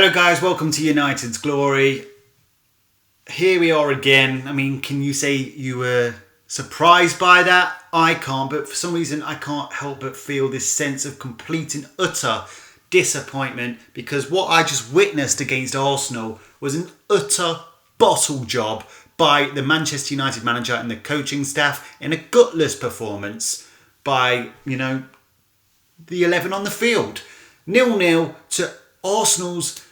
Hello guys, welcome to United's Glory. Here we are again. I mean, can you say you were surprised by that? I can't, but for some reason I can't help but feel this sense of complete and utter disappointment because what I just witnessed against Arsenal was an utter bottle job by the Manchester United manager and the coaching staff in a gutless performance by, the 11 on the field. 0-0 to Arsenal's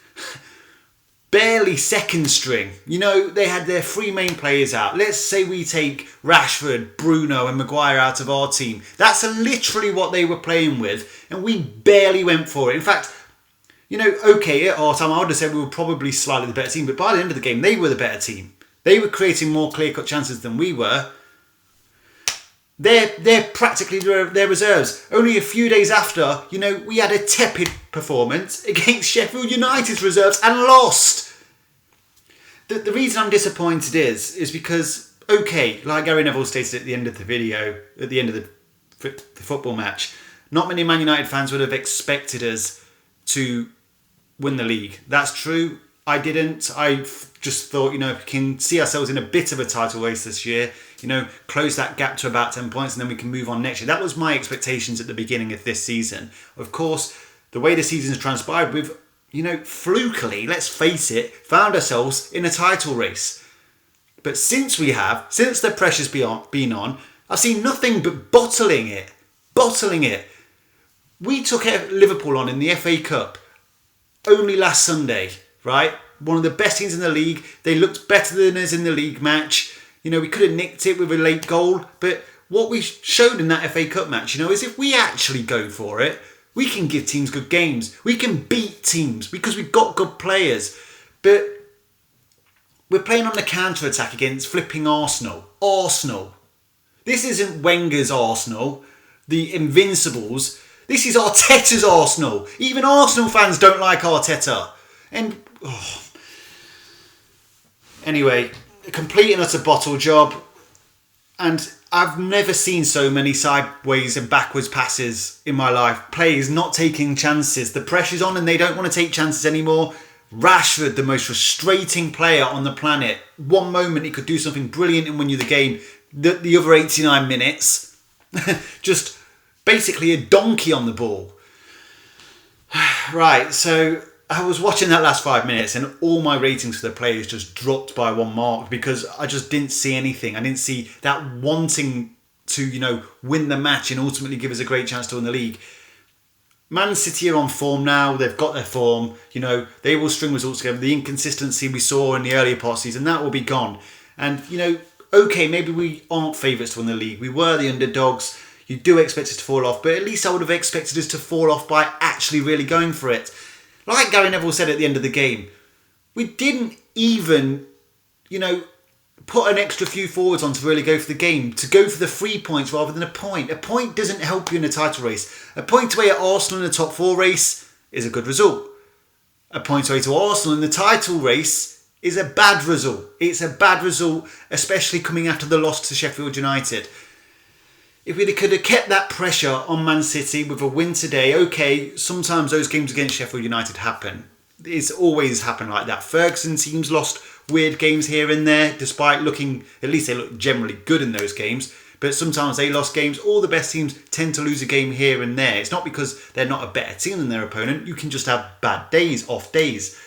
barely second string. They had their three main players out. Let's say we take Rashford, Bruno and Maguire out of our team. That's literally what they were playing with, and we barely went for it. In fact, okay, at our time I would have said we were probably slightly the better team, but by the end of the game they were the better team. They were creating more clear-cut chances than we were. They're practically their reserves. Only a few days after, we had a tepid performance against Sheffield United's reserves and lost. The reason I'm disappointed is because, okay, like Gary Neville stated at the end of the video, at the end of the football match, not many Man United fans would have expected us to win the league. That's true. I didn't. I just thought, we can see ourselves in a bit of a title race this year. Close that gap to about 10 points and then we can move on next year. That was my expectations at the beginning of this season. Of course, the way the season's transpired, we've, flukily, let's face it, found ourselves in a title race. But since the pressure's been on, I've seen nothing but bottling it. We took Liverpool on in the FA Cup only last Sunday, right? One of the best teams in the league. They looked better than us in the league match. We could have nicked it with a late goal, but what we showed in that FA Cup match, is if we actually go for it, we can give teams good games. We can beat teams because we've got good players. But we're playing on the counter-attack against flipping Arsenal. This isn't Wenger's Arsenal, the Invincibles. This is Arteta's Arsenal. Even Arsenal fans don't like Arteta. Anyway, a complete and utter bottle job, and I've never seen so many sideways and backwards passes in my life. Players not taking chances. The pressure's on and they don't want to take chances anymore. Rashford, the most frustrating player on the planet. One moment he could do something brilliant and win you the game. The other 89 minutes, just basically a donkey on the ball. Right, so I was watching that last 5 minutes and all my ratings for the players just dropped by 1 mark because I just didn't see anything. I didn't see that wanting to, win the match and ultimately give us a great chance to win the league. Man City are on form now. They've got their form. They will string results together. The inconsistency we saw in the earlier part of the season, that will be gone. And, okay, maybe we aren't favourites to win the league. We were the underdogs. You do expect us to fall off, but at least I would have expected us to fall off by actually really going for it. Like Gary Neville said at the end of the game, we didn't even, put an extra few forwards on to really go for the game, to go for the 3 points rather than a point. A point doesn't help you in a title race. A point away at Arsenal in the top 4 race is a good result. A point away to Arsenal in the title race is a bad result. It's a bad result, especially coming after the loss to Sheffield United. If we could have kept that pressure on Man City with a win today, okay, sometimes those games against Sheffield United happen. It's always happened like that. Ferguson teams lost weird games here and there, despite looking, at least they look generally good in those games. But sometimes they lost games. All the best teams tend to lose a game here and there. It's not because they're not a better team than their opponent. You can just have bad days, off days.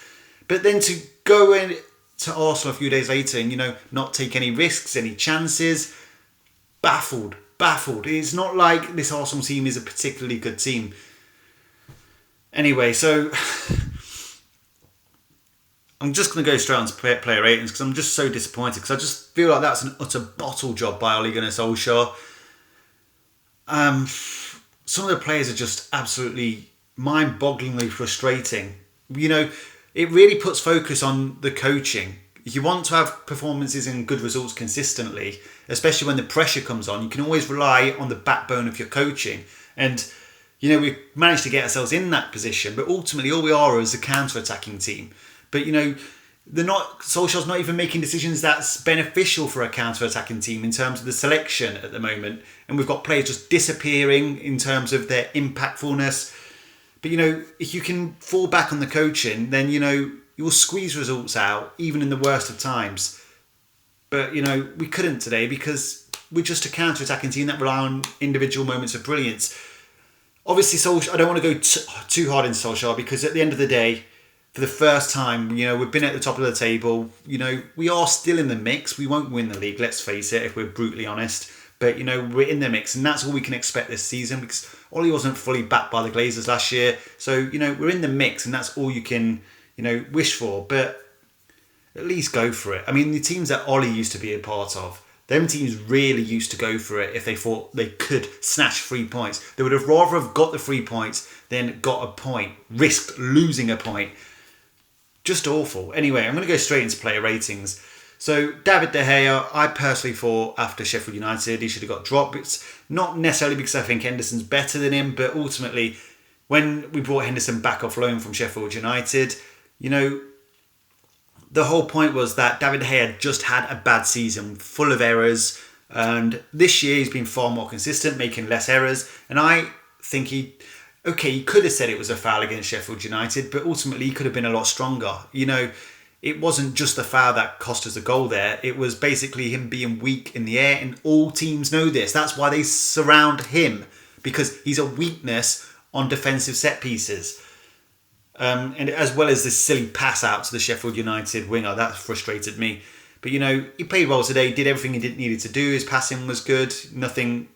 But then to go in to Arsenal a few days later and, not take any risks, any chances, baffled. It's not like this Arsenal team is a particularly good team. Anyway, so I'm just going to go straight on to player ratings because I'm just so disappointed because I just feel like that's an utter bottle job by Ole Gunnar Solskjaer. Some of the players are just absolutely mind-bogglingly frustrating. It really puts focus on the coaching. If you want to have performances and good results consistently, especially when the pressure comes on, you can always rely on the backbone of your coaching. And, we've managed to get ourselves in that position, but ultimately all we are is a counter-attacking team. But, Solskjaer's not even making decisions that's beneficial for a counter-attacking team in terms of the selection at the moment. And we've got players just disappearing in terms of their impactfulness. But, if you can fall back on the coaching, then, you'll squeeze results out, even in the worst of times. But, we couldn't today because we're just a counter-attacking team that rely on individual moments of brilliance. Obviously, Solskjaer, I don't want to go too hard into Solskjaer because at the end of the day, for the first time, we've been at the top of the table. We are still in the mix. We won't win the league, let's face it, if we're brutally honest. But, we're in the mix, and that's all we can expect this season because Ole wasn't fully backed by the Glazers last year. So, we're in the mix, and that's all you can, wish for. But at least go for it. I mean, the teams that Ole used to be a part of, them teams really used to go for it if they thought they could snatch 3 points. They would have rather have got the 3 points than got a point, risked losing a point. Just awful. Anyway, I'm going to go straight into player ratings. So, David De Gea, I personally thought after Sheffield United, he should have got dropped. It's not necessarily because I think Henderson's better than him, but ultimately, when we brought Henderson back off loan from Sheffield United, the whole point was that David De Gea just had a bad season, full of errors. And this year, he's been far more consistent, making less errors. And I think he could have said it was a foul against Sheffield United, but ultimately he could have been a lot stronger. It wasn't just the foul that cost us a goal there. It was basically him being weak in the air, and all teams know this. That's why they surround him, because he's a weakness on defensive set pieces. And as well as this silly pass out to the Sheffield United winger, that frustrated me. But, he played well today, did everything he needed to do. His passing was good.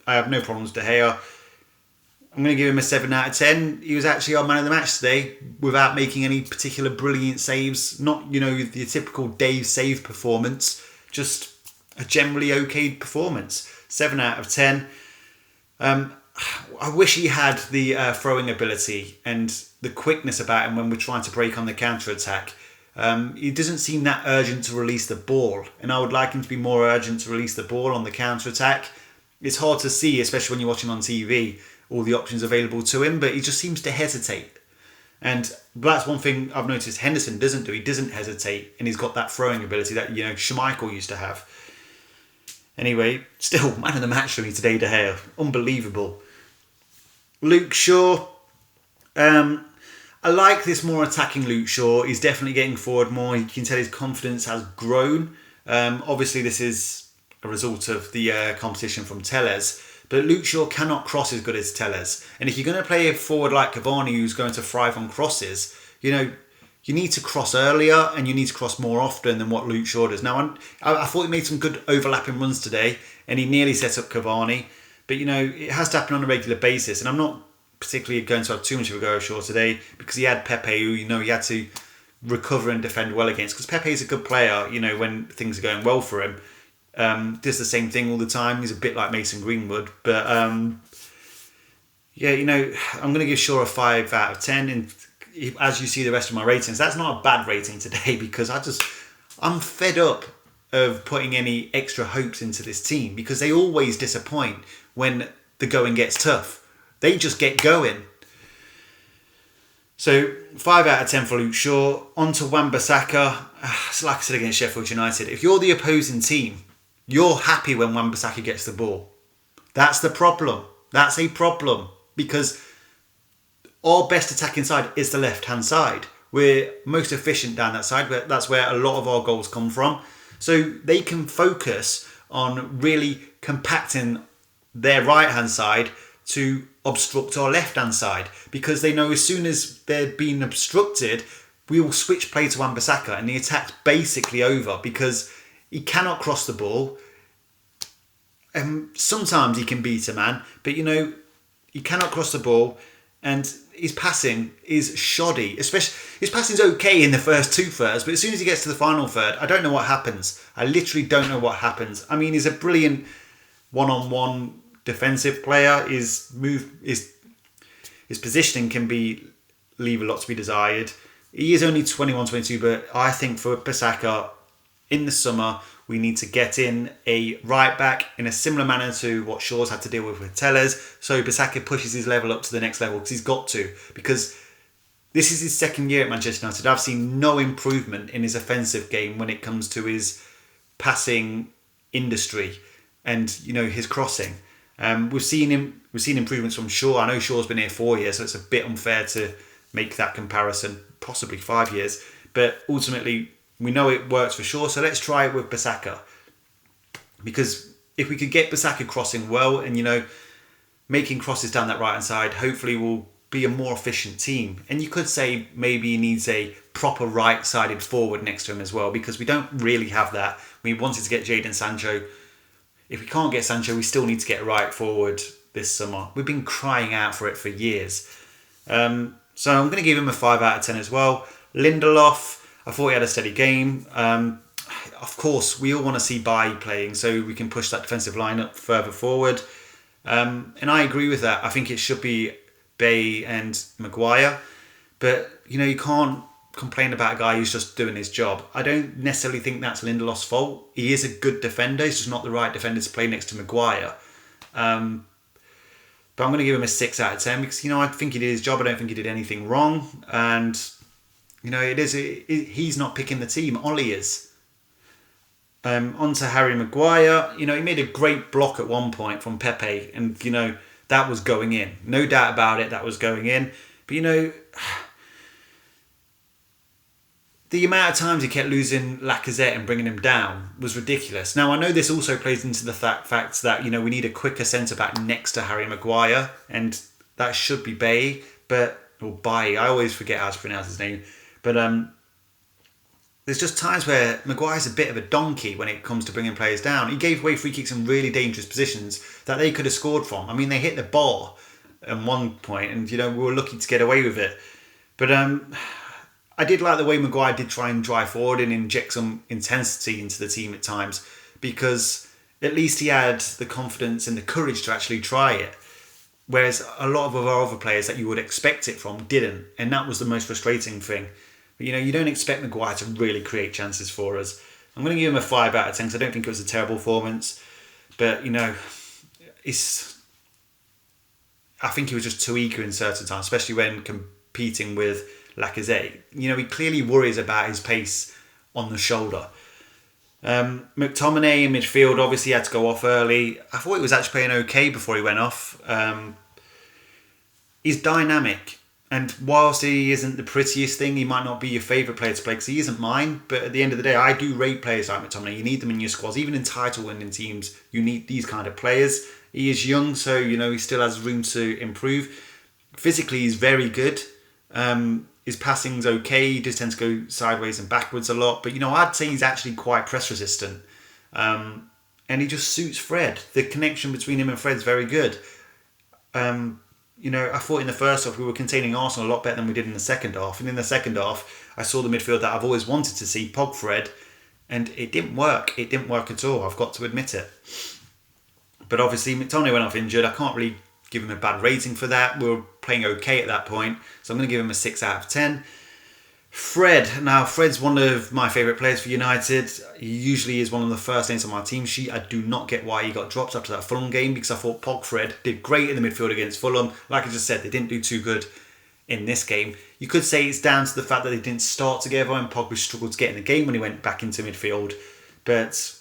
I have no problems with De Gea. I'm going to give him a 7 out of 10. He was actually our man of the match today without making any particular brilliant saves. Not, the typical Dave save performance. Just a generally okay performance. 7 out of 10. I wish he had the throwing ability and the quickness about him when we're trying to break on the counter-attack. He doesn't seem that urgent to release the ball, and I would like him to be more urgent to release the ball on the counter-attack. It's hard to see, especially when you're watching on TV, all the options available to him, but he just seems to hesitate. And that's one thing I've noticed Henderson doesn't do. He doesn't hesitate, and he's got that throwing ability that, Schmeichel used to have. Anyway, still, man of the match for me today, De Gea. Unbelievable. Luke Shaw. I like this more attacking Luke Shaw. He's definitely getting forward more. You can tell his confidence has grown. Obviously, this is a result of the competition from Telles. But Luke Shaw cannot cross as good as Telles. And if you're going to play a forward like Cavani who's going to thrive on crosses, you need to cross earlier and you need to cross more often than what Luke Shaw does. Now, I thought he made some good overlapping runs today and he nearly set up Cavani. But, it has to happen on a regular basis. And I'm not particularly going to have too much of a go at Shaw today because he had Pepe who, he had to recover and defend well against. Because Pepe is a good player, when things are going well for him. Does the same thing all the time. He's a bit like Mason Greenwood. But, I'm going to give Shaw a 5 out of 10. And as you see the rest of my ratings, that's not a bad rating today because I'm fed up of putting any extra hopes into this team because they always disappoint when the going gets tough. They just get going. So 5 out of 10 for Luke Shaw. On to Wan-Bissaka. It's like I said against Sheffield United. If you're the opposing team, you're happy when Wan-Bissaka gets the ball. That's the problem. That's a problem because our best attacking side is the left-hand side. We're most efficient down that side. That's where a lot of our goals come from. So they can focus on really compacting their right-hand side to obstruct our left-hand side because they know as soon as they're being obstructed, we will switch play to Wan-Bissaka and the attack's basically over because he cannot cross the ball. Sometimes he can beat a man, but he cannot cross the ball and his passing is shoddy. Especially his passing's okay in the first 2 thirds, but as soon as he gets to the final third, I don't know what happens. I literally don't know what happens. I mean, he's a brilliant one-on-one defensive player. His positioning can leave a lot to be desired. He is only 21, 22, but I think for Basaka in the summer, we need to get in a right back in a similar manner to what Shaw's had to deal with Telles. So Basaka pushes his level up to the next level because he's got to. Because this is his second year at Manchester United. I've seen no improvement in his offensive game when it comes to his passing industry and his crossing. We've seen improvements from Shaw. I know Shaw's been here 4 years, so it's a bit unfair to make that comparison. Possibly 5 years, but ultimately we know it works for Shaw. So let's try it with Basaka, because if we could get Basaka crossing well and making crosses down that right hand side, hopefully we'll be a more efficient team. And you could say maybe he needs a proper right-sided forward next to him as well, because we don't really have that. We wanted to get Jadon Sancho. If we can't get Sancho, we still need to get a right forward this summer. We've been crying out for it for years. So I'm going to give him a 5 out of 10 as well. Lindelof, I thought he had a steady game. Of course, we all want to see Bailly playing so we can push that defensive line up further forward. And I agree with that. I think it should be Bailly and Maguire. But, you can't complain about a guy who's just doing his job. I don't necessarily think that's Lindelof's fault. He is a good defender. He's just not the right defender to play next to Maguire. But I'm going to give him a 6 out of 10 because, I think he did his job. I don't think he did anything wrong. And, he's not picking the team. Ole is. On to Harry Maguire. He made a great block at one point from Pepe. And, that was going in. No doubt about it, that was going in. But, the amount of times he kept losing Lacazette and bringing him down was ridiculous. Now, I know this also plays into the fact that, we need a quicker centre-back next to Harry Maguire, and that should be Bailly, or Bailly. I always forget how to pronounce his name. But there's just times where Maguire's a bit of a donkey when it comes to bringing players down. He gave away free kicks in really dangerous positions that they could have scored from. I mean, they hit the bar at one point, and, we were lucky to get away with it. But I did like the way Maguire did try and drive forward and inject some intensity into the team at times, because at least he had the confidence and the courage to actually try it. Whereas a lot of our other players that you would expect it from didn't. And that was the most frustrating thing. But, you don't expect Maguire to really create chances for us. I'm going to give him a 5 out of 10 because I don't think it was a terrible performance. But, I think he was just too eager in certain times, especially when competing with Lacazette. He clearly worries about his pace on the shoulder. McTominay in midfield obviously had to go off early. I thought he was actually playing okay before he went off. He's dynamic, and whilst he isn't the prettiest thing, he might not be your favourite player to play because he isn't mine. But at the end of the day, I do rate players like McTominay. You need them in your squads, even in title-winning teams. You need these kind of players. He is young, so he still has room to improve. Physically, he's very good. His passing's okay. He does tend to go sideways and backwards a lot. But, I'd say he's actually quite press resistant. And he just suits Fred. The connection between him and Fred's very good. I thought in the first half we were containing Arsenal a lot better than we did in the second half. And in the second half, I saw the midfield that I've always wanted to see, Pog Fred. And it didn't work. It didn't work at all. I've got to admit it. But obviously, McTominay went off injured. I can't really give him a bad rating for that. We were playing okay at that point, so I'm going to give him a 6 out of 10. Fred's one of my favourite players for United. He usually is one of the first names on my team sheet. I do not get why he got dropped after that Fulham game, because I thought Pog Fred did great in the midfield against Fulham. Like I just said, they didn't do too good in this game. You could say it's down to the fact that they didn't start together and Pogba struggled to get in the game when he went back into midfield. But,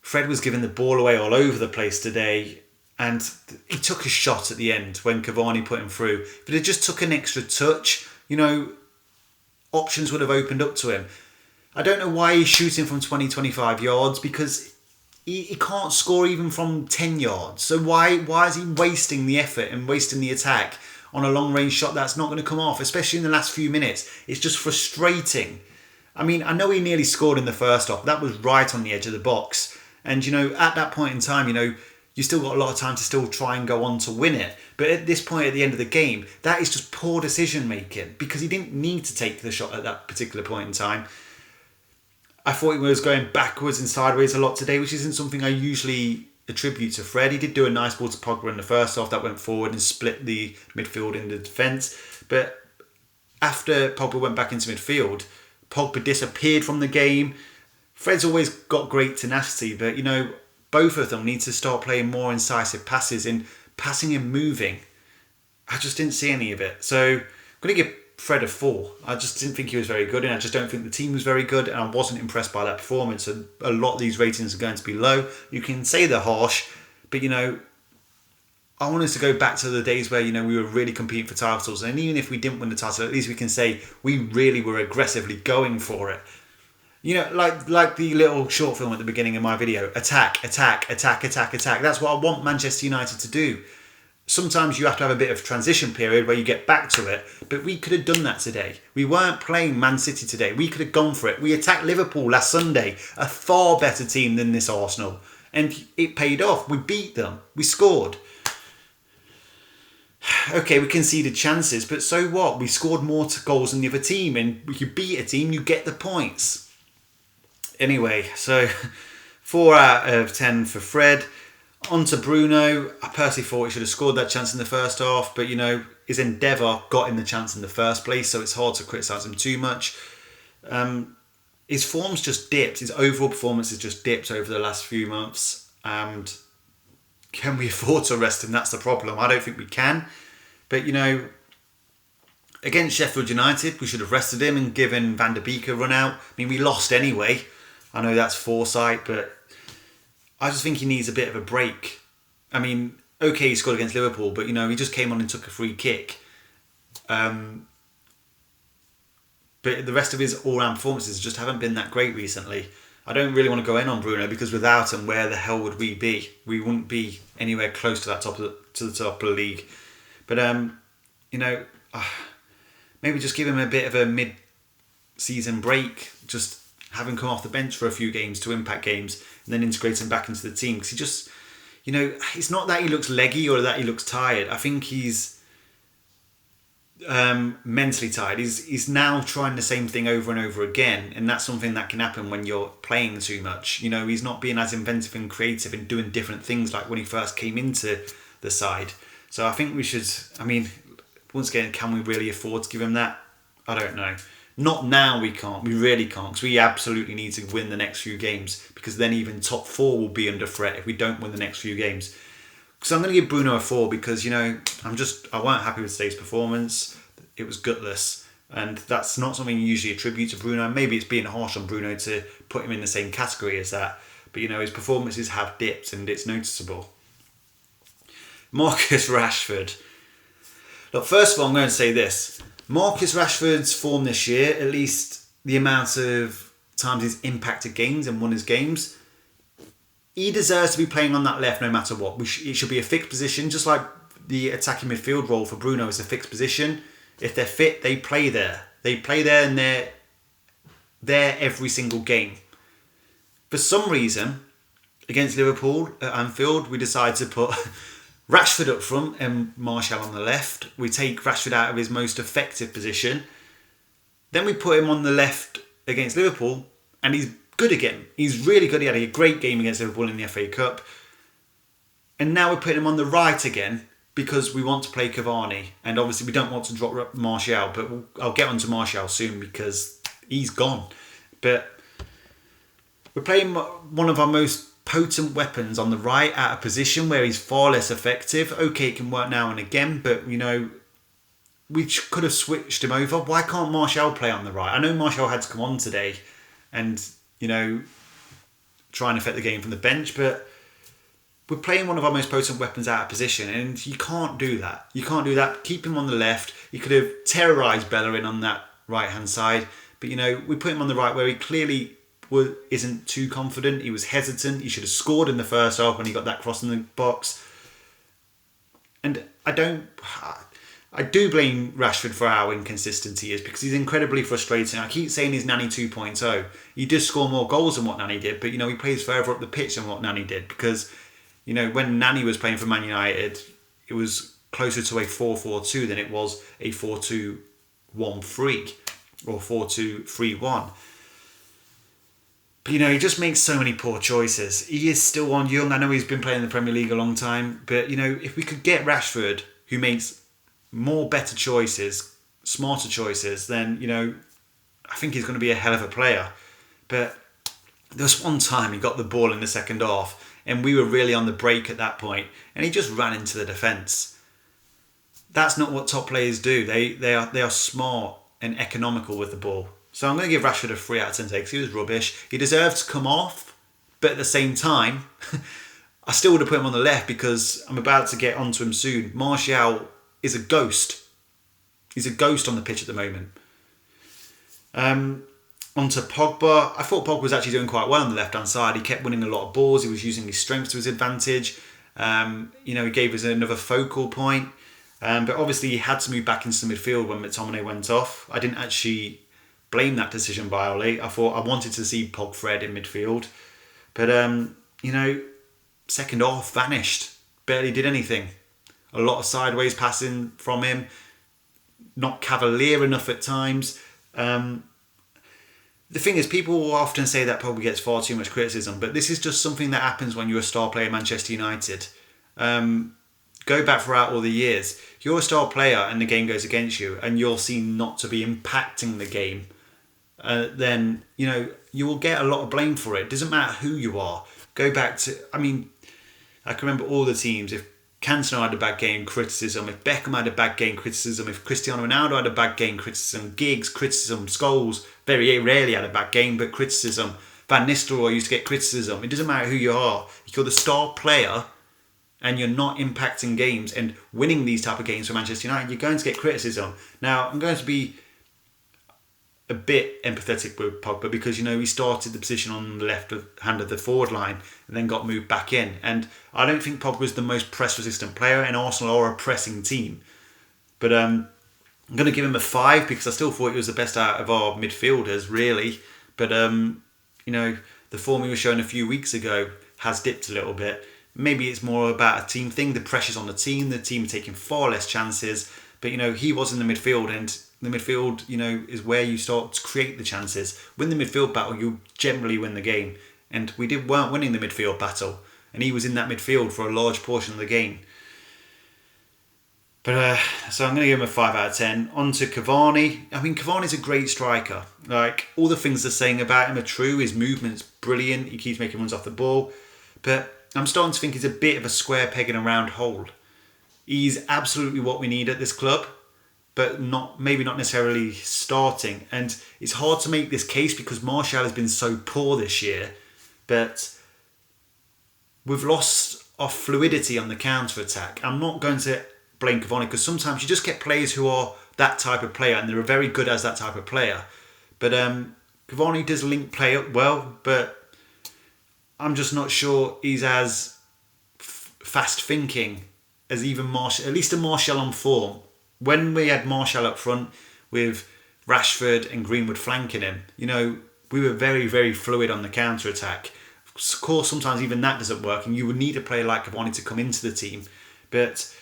Fred was giving the ball away all over the place today. And he took a shot at the end when Cavani put him through. But it just took an extra touch. Options would have opened up to him. I don't know why he's shooting from 20, 25 yards, because he can't score even from 10 yards. So why is he wasting the effort and wasting the attack on a long-range shot that's not going to come off, especially in the last few minutes? It's just frustrating. I mean, I know he nearly scored in the first half. That was right on the edge of the box. And, at that point in time, you still got a lot of time to still try and go on to win it. But at this point at the end of the game, that is just poor decision making, because he didn't need to take the shot at that particular point in time. I thought he was going backwards and sideways a lot today, which isn't something I usually attribute to Fred. He did do a nice ball to Pogba in the first half that went forward and split the midfield in the defence. But after Pogba went back into midfield, Pogba disappeared from the game. Fred's always got great tenacity, but, both of them need to start playing more incisive passes and passing and moving. I just didn't see any of it. So I'm going to give Fred a 4. I just didn't think he was very good, and I just don't think the team was very good, and I wasn't impressed by that performance. And a lot of these ratings are going to be low. You can say they're harsh, But, I want us to go back to the days where, we were really competing for titles. And even if we didn't win the title, at least we can say we really were aggressively going for it. Like the little short film at the beginning of my video, attack, attack, attack, attack, attack. That's what I want Manchester United to do. Sometimes you have to have a bit of transition period where you get back to it, but we could have done that today. We weren't playing Man City today. We could have gone for it. We attacked Liverpool last Sunday, a far better team than this Arsenal, and it paid off. We beat them. We scored. Okay, we conceded chances, but so what? We scored more goals than the other team, and if you beat a team, you get the points. Anyway, so 4 out of 10 for Fred. On to Bruno. I personally thought he should have scored that chance in the first half, but his endeavour got him the chance in the first place, so it's hard to criticise him too much. His form's just dipped. His overall performance has just dipped over the last few months, and can we afford to rest him? That's the problem. I don't think we can, but against Sheffield United, we should have rested him and given Van der Beek a run out. I mean, we lost anyway. I know that's foresight, but I just think he needs a bit of a break. I mean, okay, he scored against Liverpool, but he just came on and took a free kick. But the rest of his all-round performances just haven't been that great recently. I don't really want to go in on Bruno because without him, where the hell would we be? We wouldn't be anywhere close to the top of the league. But maybe just give him a bit of a mid-season break. Just have him come off the bench for a few games to impact games, and then integrate him back into the team. Because he just, it's not that he looks leggy or that he looks tired. I think he's mentally tired. He's now trying the same thing over and over again, and that's something that can happen when you're playing too much. He's not being as inventive and creative and doing different things like when he first came into the side. So I think we should, once again, can we really afford to give him that? I don't know. Not now, we can't. We really can't, because we absolutely need to win the next few games, because then even top 4 will be under threat if we don't win the next few games. So I'm going to give Bruno a 4 because, I weren't happy with today's performance. It was gutless. And that's not something you usually attribute to Bruno. Maybe it's being harsh on Bruno to put him in the same category as that. But, his performances have dipped and it's noticeable. Marcus Rashford. Look, first of all, I'm going to say this. Marcus Rashford's form this year, at least the amount of times he's impacted games and won his games, he deserves to be playing on that left no matter what. It should be a fixed position, just like the attacking midfield role for Bruno is a fixed position. If they're fit, they play there. They play there and they're there every single game. For some reason, against Liverpool at Anfield, we decided to put Rashford up front and Martial on the left. We take Rashford out of his most effective position. Then we put him on the left against Liverpool, and he's good again. He's really good. He had a great game against Liverpool in the FA Cup. And now we're putting him on the right again because we want to play Cavani. And obviously we don't want to drop Martial, but I'll get onto Martial soon because he's gone. But we're playing one of our most potent weapons on the right at a position where he's far less effective. Okay, it can work now and again, but we could have switched him over. Why can't Martial play on the right? I know Martial had to come on today and try and affect the game from the bench, but we're playing one of our most potent weapons out of position, and you can't do that. You can't do that. Keep him on the left. You could have terrorised Bellerin on that right hand side, but we put him on the right where he clearly isn't too confident. He was hesitant. He should have scored in the first half when he got that cross in the box. And I do blame Rashford for how inconsistent he is because he's incredibly frustrating. I keep saying he's Nani 2.0. He does score more goals than what Nani did, but he plays further up the pitch than what Nani did because when Nani was playing for Man United, it was closer to a 4-4-2 than it was a 4-2-1-3 or 4-2-3-1. But he just makes so many poor choices. He is still on young. I know he's been playing in the Premier League a long time. But, if we could get Rashford, who makes better choices, smarter choices, then, I think he's going to be a hell of a player. But there was one time he got the ball in the second half and we were really on the break at that point and he just ran into the defence. That's not what top players do. They are smart and economical with the ball. So I'm going to give Rashford a 3 out of 10 takes. He was rubbish. He deserved to come off, but at the same time, I still would have put him on the left because I'm about to get onto him soon. Martial is a ghost. He's a ghost on the pitch at the moment. Onto Pogba. I thought Pogba was actually doing quite well on the left-hand side. He kept winning a lot of balls. He was using his strength to his advantage. He gave us another focal point. But obviously he had to move back into the midfield when McTominay went off. I didn't actually blame that decision by Ole. I thought I wanted to see Pog Fred in midfield. But, second half vanished. Barely did anything. A lot of sideways passing from him. Not cavalier enough at times. The thing is, people will often say that Pogba gets far too much criticism, but this is just something that happens when you're a star player at Manchester United. Go back throughout all the years. You're a star player and the game goes against you and you're seen not to be impacting the game. Then, you will get a lot of blame for it. It doesn't matter who you are. Go back to, I can remember all the teams. If Cantona had a bad game, criticism. If Beckham had a bad game, criticism. If Cristiano Ronaldo had a bad game, criticism. Giggs, criticism. Scholes very rarely had a bad game, but criticism. Van Nistelrooy used to get criticism. It doesn't matter who you are. If you're the star player and you're not impacting games and winning these type of games for Manchester United, you're going to get criticism. Now, I'm going to be a bit empathetic with Pogba because, he started the position on the left hand of the forward line and then got moved back in. And I don't think Pogba was the most press-resistant player, and Arsenal are a pressing team. But I'm going to give him a 5 because I still thought he was the best out of our midfielders, really. But, the form he was showing a few weeks ago has dipped a little bit. Maybe it's more about a team thing. The pressure's on the team are taking far less chances. But, he was in the midfield, and the midfield, is where you start to create the chances. Win the midfield battle, you generally win the game. And we weren't winning the midfield battle. And he was in that midfield for a large portion of the game. But, so I'm going to give him a 5 out of 10. On to Cavani. Cavani's a great striker. Like, all the things they're saying about him are true. His movement's brilliant. He keeps making runs off the ball. But I'm starting to think he's a bit of a square peg in a round hole. He's absolutely what we need at this club, but maybe not necessarily starting. And it's hard to make this case because Martial has been so poor this year, but we've lost our fluidity on the counter-attack. I'm not going to blame Cavani because sometimes you just get players who are that type of player and they're very good as that type of player. But Cavani does link play up well, but I'm just not sure he's as fast thinking as even Martial, at least a Martial on form. When we had Martial up front with Rashford and Greenwood flanking him, we were very, very fluid on the counter-attack. Of course, sometimes even that doesn't work and you would need a player like Cavani to come into the team. But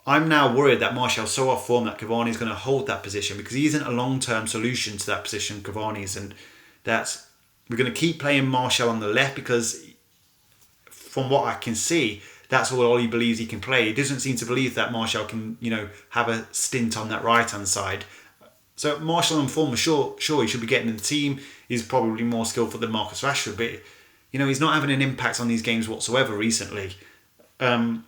I'm now worried that Martial's so off form that Cavani's going to hold that position because he isn't a long-term solution to that position, Cavani's. And that's, we're going to keep playing Martial on the left because from what I can see, that's all he believes he can play. He doesn't seem to believe that Martial can, have a stint on that right-hand side. So Martial in form, sure he should be getting in the team. He's probably more skillful than Marcus Rashford, but he's not having an impact on these games whatsoever recently. But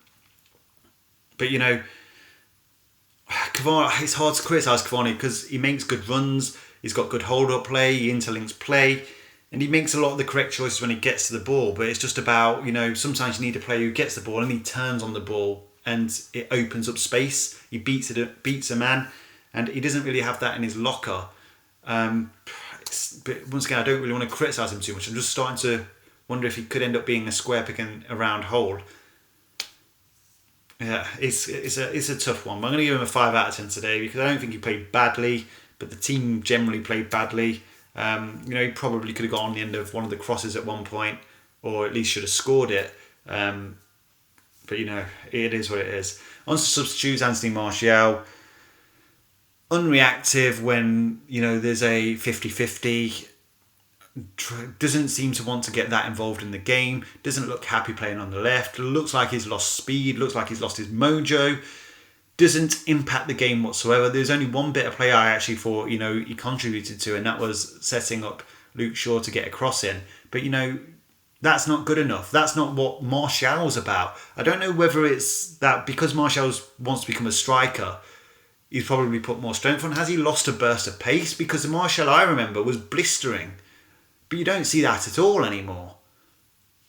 Cavani, it's hard to criticise Cavani because he makes good runs. He's got good hold-up play. He interlinks play. And he makes a lot of the correct choices when he gets to the ball. But it's just about, sometimes you need a player who gets the ball and he turns on the ball and it opens up space. He beats a man. And he doesn't really have that in his locker. But once again, I don't really want to criticise him too much. I'm just starting to wonder if he could end up being a square peg in a round hole. Yeah, it's a tough one. But I'm going to give him a 5 out of 10 today because I don't think he played badly. But the team generally played badly. He probably could have got on the end of one of the crosses at one point, or at least should have scored it. But it is what it is. On to substitutes, Anthony Martial. Unreactive when, there's a 50-50. Doesn't seem to want to get that involved in the game. Doesn't look happy playing on the left. Looks like he's lost speed. Looks like he's lost his mojo. Doesn't impact the game whatsoever. There's only one bit of play I actually thought, he contributed to, and that was setting up Luke Shaw to get a cross in. But, that's not good enough. That's not what Martial's about. I don't know whether it's that because Martial wants to become a striker, he's probably put more strength on. Has he lost a burst of pace? Because the Martial I remember was blistering. But you don't see that at all anymore.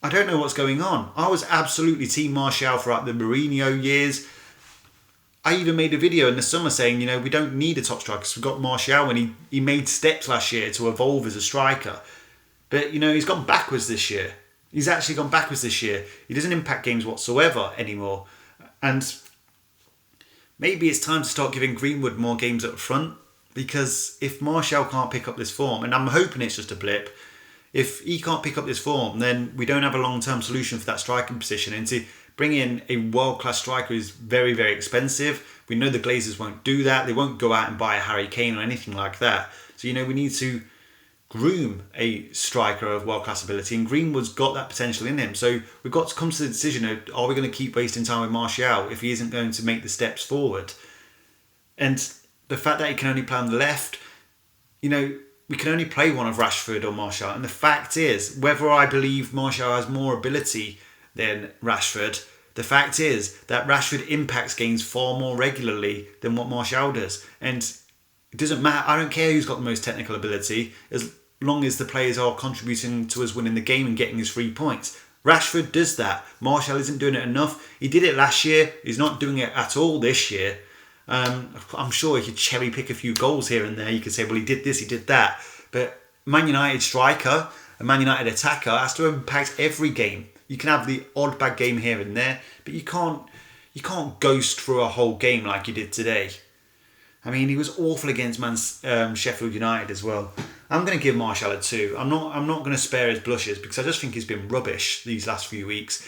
I don't know what's going on. I was absolutely Team Martial throughout the Mourinho years. I even made a video in the summer saying, we don't need a top striker because we've got Martial, and he made steps last year to evolve as a striker. But, he's gone backwards this year. He's actually gone backwards this year. He doesn't impact games whatsoever anymore. And maybe it's time to start giving Greenwood more games up front, because if Martial can't pick up this form, and I'm hoping it's just a blip, if he can't pick up this form, then we don't have a long-term solution for that striking position. And to bring in a world-class striker is very, very expensive. We know the Glazers won't do that. They won't go out and buy a Harry Kane or anything like that. So, we need to groom a striker of world-class ability, and Greenwood's got that potential in him. So we've got to come to the decision of, are we going to keep wasting time with Martial if he isn't going to make the steps forward? And the fact that he can only play on the left, we can only play one of Rashford or Martial. And the fact is, whether I believe Martial has more ability than Rashford, the fact is that Rashford impacts games far more regularly than what Martial does. And it doesn't matter. I don't care who's got the most technical ability, as long as the players are contributing to us winning the game and getting us 3 points. Rashford does that. Martial isn't doing it enough. He did it last year. He's not doing it at all this year. I'm sure he could cherry pick a few goals here and there. You could say, well, he did this, he did that. But Man United striker, a Man United attacker, has to impact every game. You can have the odd bad game here and there, but you can't ghost through a whole game like you did today. I mean, he was awful against Sheffield United as well. I'm going to give Martial a 2. I'm not going to spare his blushes, because I just think he's been rubbish these last few weeks.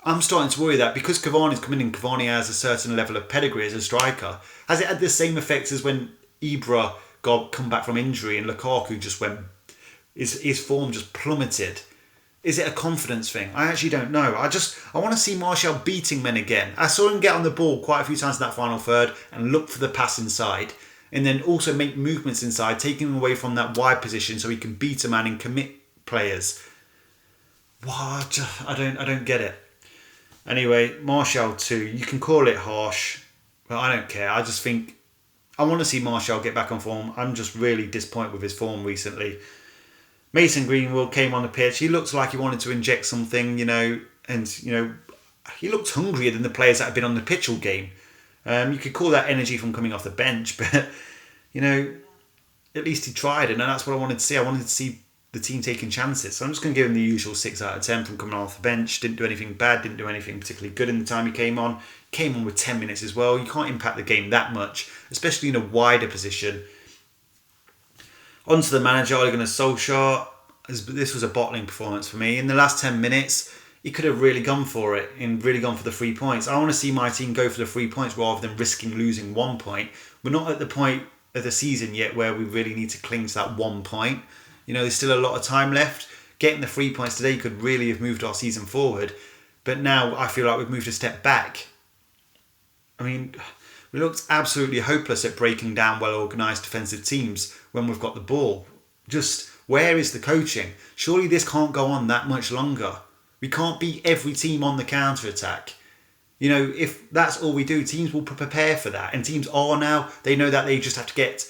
I'm starting to worry that because Cavani's coming in, Cavani has a certain level of pedigree as a striker. Has it had the same effects as when Ibra come back from injury and Lukaku just went, his form just plummeted? Is it a confidence thing? I actually don't know. I want to see Martial beating men again. I saw him get on the ball quite a few times in that final third and look for the pass inside, and then also make movements inside, taking him away from that wide position so he can beat a man and commit players. What? I don't get it. Anyway, Martial 2. You can call it harsh, but I don't care. I just think I want to see Martial get back on form. I'm just really disappointed with his form recently. Mason Greenwood came on the pitch. He looked like he wanted to inject something, and he looked hungrier than the players that have been on the pitch all game. You could call that energy from coming off the bench, but at least he tried, and that's what I wanted to see. I wanted to see the team taking chances. So I'm just going to give him the usual 6 out of 10 from coming off the bench. Didn't do anything bad, didn't do anything particularly good in the time he came on. Came on with 10 minutes as well. You can't impact the game that much, especially in a wider position. On to the manager, Ole Gunnar Solskjaer. This was a bottling performance for me. In the last 10 minutes, he could have really gone for it and really gone for the 3 points. I want to see my team go for the 3 points rather than risking losing 1 point. We're not at the point of the season yet where we really need to cling to that 1 point. There's still a lot of time left. Getting the 3 points today could really have moved our season forward. But now I feel like we've moved a step back. I mean, we looked absolutely hopeless at breaking down well-organised defensive teams when we've got the ball. Just, where is the coaching? Surely this can't go on that much longer. We can't beat every team on the counter-attack. If that's all we do, teams will prepare for that. And teams are now. They know that they just have to get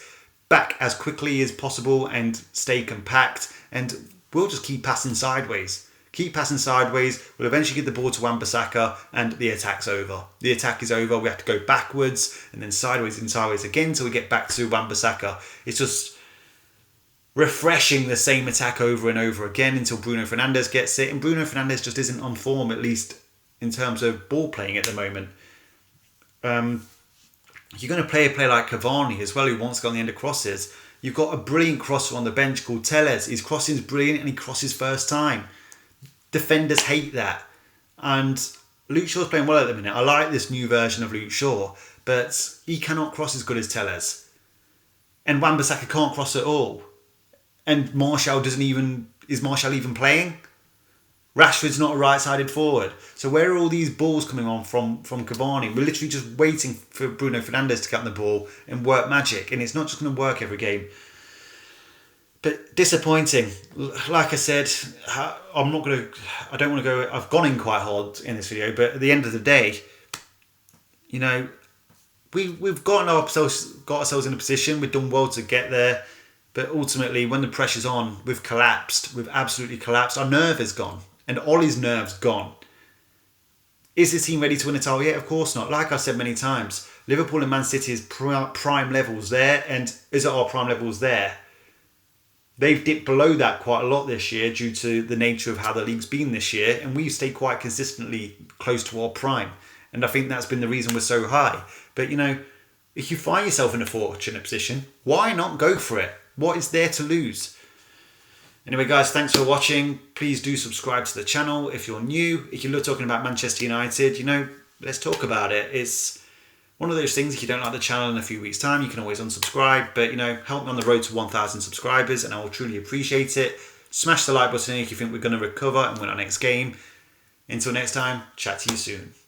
back as quickly as possible and stay compact. And we'll just keep passing sideways. Keep passing sideways. We'll eventually get the ball to Basaka and the attack's over. The attack is over. We have to go backwards and then sideways and sideways again until we get back to Basaka. It's just refreshing the same attack over and over again until Bruno Fernandes gets it. And Bruno Fernandes just isn't on form, at least in terms of ball playing at the moment. You're going to play a player like Cavani as well, who wants to go on the end of crosses. You've got a brilliant crosser on the bench called Telles. His crossing is brilliant and he crosses first time. Defenders hate that. And Luke Shaw's playing well at the minute. I like this new version of Luke Shaw, but he cannot cross as good as Telles. And Wan-Bissaka can't cross at all. And Martial is Martial even playing? Rashford's not a right-sided forward. So where are all these balls coming on from Cavani? We're literally just waiting for Bruno Fernandes to get on the ball and work magic. And it's not just going to work every game. But disappointing. Like I said, I don't want to go. I've gone in quite hard in this video, but at the end of the day, we've got ourselves in a position. We've done well to get there, but ultimately, when the pressure's on, we've collapsed. We've absolutely collapsed. Our nerve is gone, and Ole's nerves gone. Is the team ready to win a title yet? Of course not. Like I've said many times, Liverpool and Man City's prime levels there, and is it our prime levels there? They've dipped below that quite a lot this year due to the nature of how the league's been this year, and we've stayed quite consistently close to our prime. And I think that's been the reason we're so high. But, you know, if you find yourself in a fortunate position, why not go for it? What is there to lose? Anyway, guys, thanks for watching. Please do subscribe to the channel if you're new. If you're talking about Manchester United, you know, let's talk about it. It's one of those things, if you don't like the channel in a few weeks' time, you can always unsubscribe. But, you know, help me on the road to 1,000 subscribers, and I will truly appreciate it. Smash the like button if you think we're going to recover and win our next game. Until next time, chat to you soon.